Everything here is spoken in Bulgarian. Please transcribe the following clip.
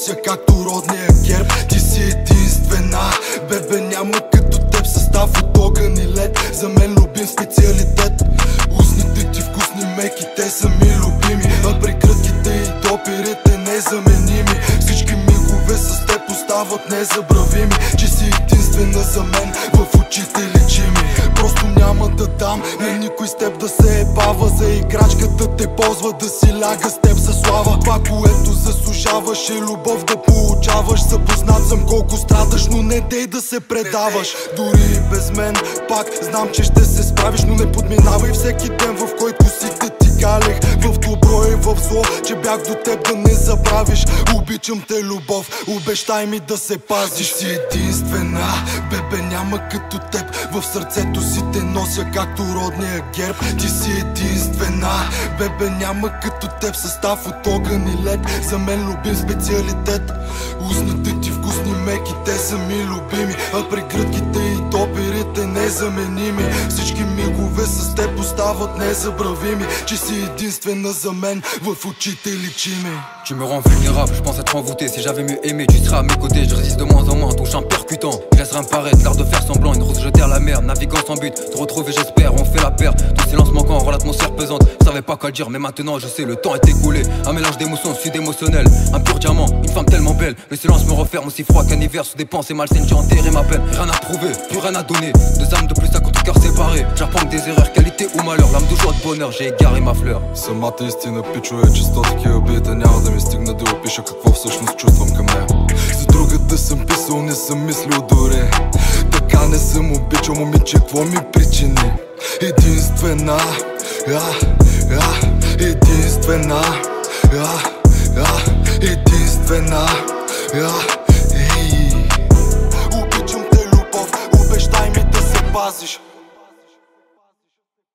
нося както родния герб. Ти си единствена, бебе, няма като теб. Състав от огън и лед, за мен любим специалитет. Устните ти вкусни меки, те са ми любими, а прегръдките и допирите незаменими. Всички мигове с теб остават незабравими. Че си единствена за мен, в очите личи ми. Просто няма да дам на никой с теб да се ебава. За играчката те ползва, да си ляга с теб за слава. Това, което заслужаваш, е любов да получаваш. Запознат съм колко страдаш, но не дей да се предаваш. Дори и без мен, пак знам, че ще се справиш. Но не подминавай всеки ден, в който косите ти галех. В добро и в зло, че бях до теб, да не забравиш. Обичам те, любов, обещай ми да се пазиш. Ти си единствена, бебе, няма като теб. В сърцето си те нося както родния герб. Ти си единствена, бебе, няма като теб. Състав от огън и лед, за мен любим специалитет. Устните ти вкусни меки, те са ми любими, а прегръдките и допирите незаменими. Всички мигове с теб остават незабравими. Че си единствена за мен, в очите личи ми. Tu me rends vulnérable, je pense être envoûté. Si j'avais mieux aimé, tu seras à mes côtés. Je résiste de moins en moins, ton chant percutant. Je laisse rien paraître, l'art de faire semblant. Une rose jetée à la mer, naviguant sans but. Te retrouver, j'espère, on fait la paire. Tout silence manquant rend l'atmosphère pesante. Je savais pas quoi dire, mais maintenant je sais, le temps est écoulé. Un mélange d'émotions, sud émotionnel. Un pur diamant, une femme tellement belle. Le silence me referme, aussi froid qu'un hiver sous des pensées malsaines. J'ai enterré ma peine, rien à prouver, plus rien à donner. Deux âmes de plus à contre cœur séparés. J'apprends que des erreurs, qualité ou malheur. L'âme de joie de bonheur, j'ai égaré ma fleur. Самата истина, пичове, че сто такива бита няма да ми стигна да опиша какво всъщност чувствам към нея. За другата съм писал, не съм мислил дори. Така не съм обичал, момиче, какво ми причини? Единствена, единствена, единствена,